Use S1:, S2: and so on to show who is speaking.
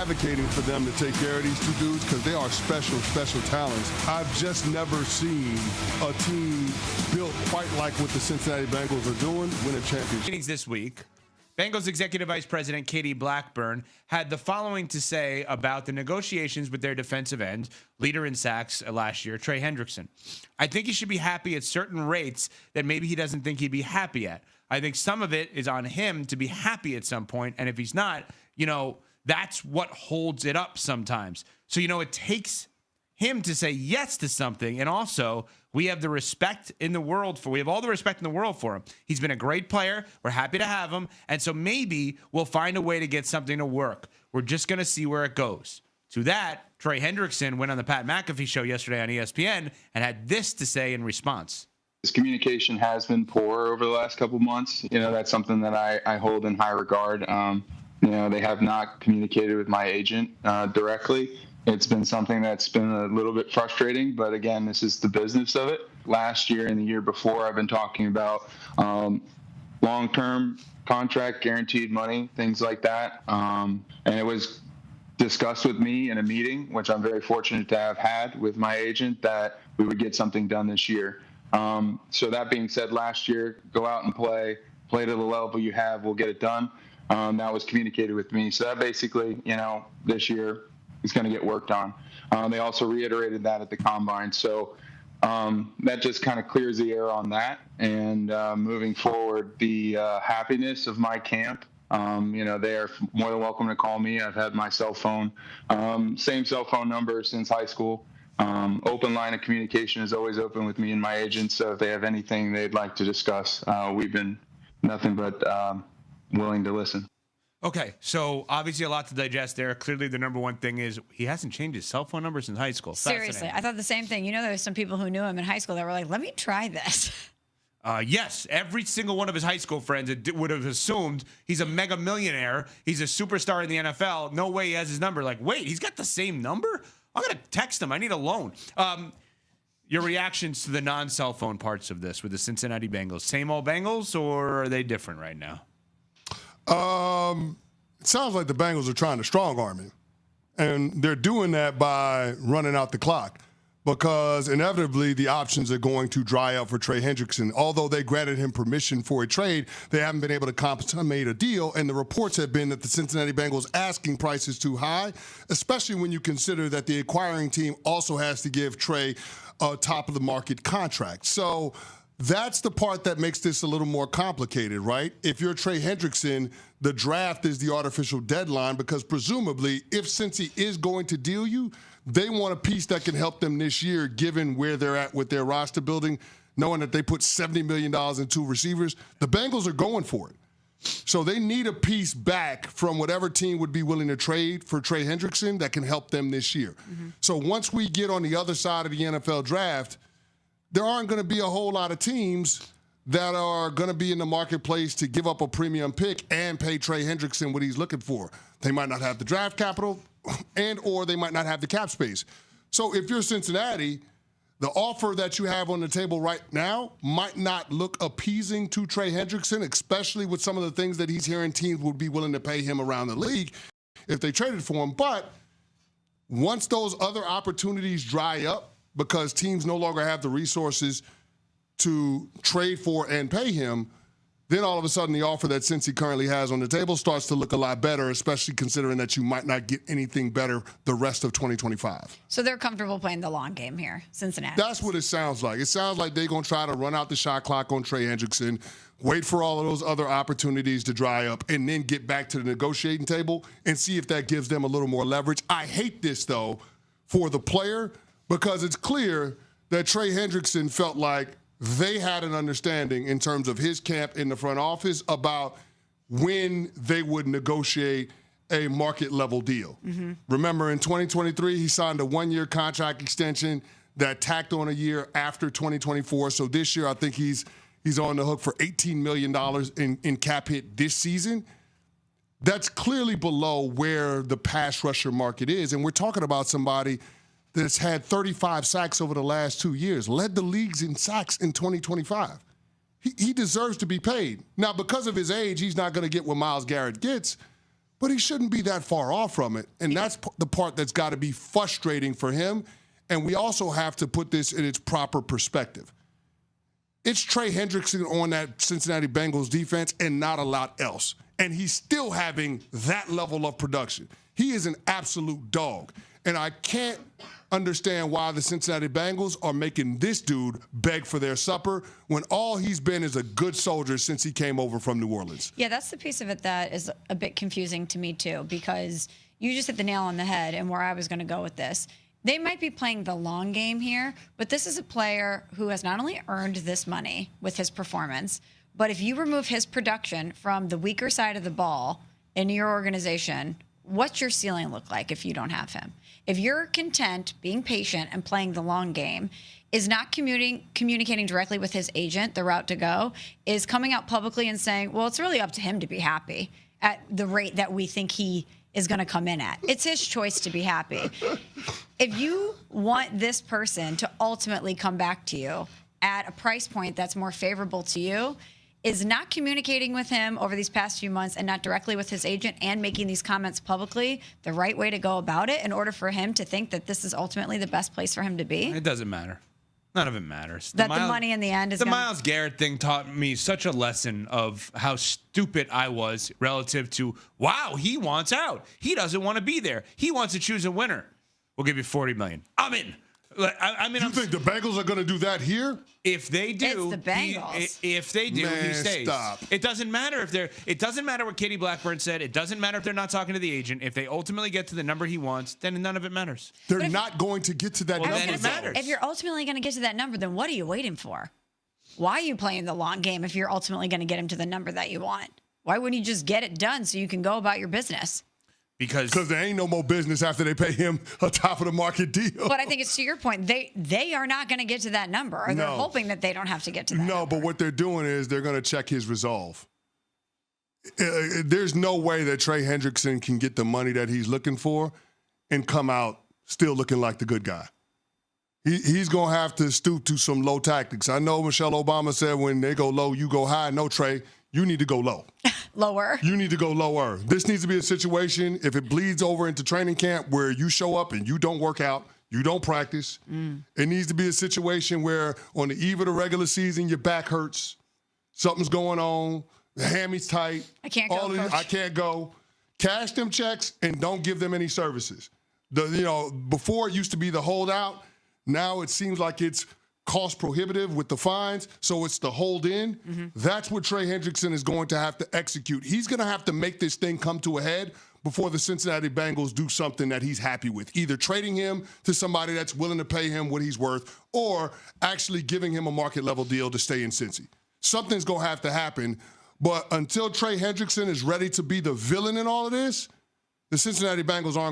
S1: advocating for them to take care of these two dudes because they are special, special talents. I've just never seen a team built quite like what the Cincinnati Bengals are doing win a championship.
S2: Meetings this week. Bengals Executive Vice President Katie Blackburn had the following to say about the negotiations with their defensive end, leader in sacks last year, Trey Hendrickson. I think he should be happy at certain rates that maybe he doesn't think he'd be happy at. I think some of it is on him to be happy at some point, and if he's not, that's what holds it up sometimes. So, it takes him to say yes to something, and also we have the respect in the world we have all the respect in the world for him. He's been a great player. We're happy to have him, and so maybe we'll find a way to get something to work. We're just going to see where it goes. To that, Trey Hendrickson went on the Pat McAfee show yesterday on ESPN and had this to say in response.
S3: His communication has been poor over the last couple of months. That's something that I hold in high regard. They have not communicated with my agent directly. It's been something that's been a little bit frustrating, but again, this is the business of it. Last year and the year before, I've been talking about long-term contract, guaranteed money, things like that. And it was discussed with me in a meeting, which I'm very fortunate to have had with my agent, that we would get something done this year. So that being said, last year, go out and play to the level you have, we'll get it done. That was communicated with me. So that basically, this year is going to get worked on. They also reiterated that at the Combine. So that just kind of clears the air on that. And moving forward, the happiness of my camp, they are more than welcome to call me. I've had my cell phone, same cell phone number since high school. Open line of communication is always open with me and my agent. So if they have anything they'd like to discuss, we've been nothing but willing to listen.
S2: Okay, so obviously a lot to digest there. Clearly the number one thing is he hasn't changed his cell phone number since high school.
S4: Seriously, I thought the same thing. There was some people who knew him in high school that were like, let me try this.
S2: Yes, every single one of his high school friends would have assumed he's a mega millionaire. He's a superstar in the NFL. No way he has his number. Like, wait, he's got the same number? I'm going to text him. I need a loan. Your reactions to the non-cell phone parts of this with the Cincinnati Bengals. Same old Bengals, or are they different right now?
S1: It sounds like the Bengals are trying to strong-arm him, and they're doing that by running out the clock because inevitably the options are going to dry up for Trey Hendrickson. Although they granted him permission for a trade, they haven't been able to consummate a deal, and the reports have been that the Cincinnati Bengals asking price is too high, especially when you consider that the acquiring team also has to give Trey a top-of-the-market contract. So that's the part that makes this a little more complicated, right? If you're Trey Hendrickson, the draft is the artificial deadline because presumably if Cincy is going to deal you, they want a piece that can help them this year given where they're at with their roster building, knowing that they put $70 million in two receivers. The Bengals are going for it. So they need a piece back from whatever team would be willing to trade for Trey Hendrickson that can help them this year. Mm-hmm. So once we get on the other side of the NFL draft, there aren't going to be a whole lot of teams that are going to be in the marketplace to give up a premium pick and pay Trey Hendrickson what he's looking for. They might not have the draft capital and or they might not have the cap space. So if you're Cincinnati, the offer that you have on the table right now might not look appeasing to Trey Hendrickson, especially with some of the things that he's hearing teams would be willing to pay him around the league if they traded for him. But once those other opportunities dry up, because teams no longer have the resources to trade for and pay him, then all of a sudden the offer that Cincy currently has on the table starts to look a lot better, especially considering that you might not get anything better the rest of 2025.
S4: So they're comfortable playing the long game here, Cincinnati.
S1: That's what it sounds like. It sounds like they're going to try to run out the shot clock on Trey Hendrickson, wait for all of those other opportunities to dry up, and then get back to the negotiating table and see if that gives them a little more leverage. I hate this, though, for the player, because it's clear that Trey Hendrickson felt like they had an understanding in terms of his camp in the front office about when they would negotiate a market-level deal. Mm-hmm. Remember, in 2023, he signed a one-year contract extension that tacked on a year after 2024. So this year, I think he's on the hook for $18 million in cap hit this season. That's clearly below where the pass rusher market is. And we're talking about somebody that's had 35 sacks over the last 2 years, led the leagues in sacks in 2025. He deserves to be paid. Now, because of his age, he's not going to get what Myles Garrett gets, but he shouldn't be that far off from it. And that's the part that's got to be frustrating for him. And we also have to put this in its proper perspective. It's Trey Hendrickson on that Cincinnati Bengals defense and not a lot else. And he's still having that level of production. He is an absolute dog. And I can't understand why the Cincinnati Bengals are making this dude beg for their supper when all he's been is a good soldier since he came over from New Orleans.
S4: Yeah, that's the piece of it that is a bit confusing to me, too, because you just hit the nail on the head and where I was going to go with this. They might be playing the long game here, but this is a player who has not only earned this money with his performance, but if you remove his production from the weaker side of the ball in your organization, what's your ceiling look like if you don't have him? If you're content being patient and playing the long game, is not communicating directly with his agent, the route to go, is coming out publicly and saying, well, it's really up to him to be happy at the rate that we think he is going to come in at. It's his choice to be happy. If you want this person to ultimately come back to you at a price point that's more favorable to you, is not communicating with him over these past few months and not directly with his agent and making these comments publicly the right way to go about it in order for him to think that this is ultimately the best place for him to be?
S2: It doesn't matter. None of it matters.
S4: The money in the end is
S2: the Myles Garrett thing taught me such a lesson of how stupid I was relative to, wow, he wants out. He doesn't want to be there. He wants to choose a winner. We'll give you $40 million. I'm in. I mean,
S1: you think the Bengals are going to do that here?
S2: If they do,
S4: it's the Bengals.
S2: If they do,
S1: Man,
S2: he stays.
S1: Stop.
S2: It doesn't matter if they're. It doesn't matter what Katie Blackburn said. It doesn't matter if they're not talking to the agent. If they ultimately get to the number he wants, then none of it matters.
S1: They're not going to get to that
S2: Well,
S1: number.
S2: then it matters.
S4: If you're ultimately going to get to that number, then what are you waiting for? Why are you playing the long game if you're ultimately going to get him to the number that you want? Why wouldn't you just get it done so you can go about your business?
S2: Because
S1: there ain't no more business after they pay him a top of the market deal.
S4: But I think it's to your point. They are not going to get to that number, or they're hoping that they don't have to get to that number.
S1: But what they're doing is they're going to check his resolve. There's no way that Trey Hendrickson can get the money that he's looking for and come out still looking like the good guy. He's going to have to stoop to some low tactics. I know Michelle Obama said when they go low, you go high. No, Trey, you need to go low.
S4: Lower.
S1: You need to go lower. This needs to be a situation, if it bleeds over into training camp, where you show up and you don't work out, you don't practice. It needs to be a situation where on the eve of the regular season, your back hurts, something's going on, the hammy's tight.
S4: I can't go, Coach.
S1: I can't go. Cash them checks and don't give them any services. Before it used to be the holdout. Now it seems like it's cost prohibitive with the fines, so it's the hold in. That's what Trey Hendrickson is going to have to execute. He's going to have to make this thing come to a head before the Cincinnati Bengals do something that he's happy with, either trading him to somebody that's willing to pay him what he's worth or actually giving him a market level deal to stay in Cincy. Something's going to have to happen, but until Trey Hendrickson is ready to be the villain in all of this, the Cincinnati Bengals aren't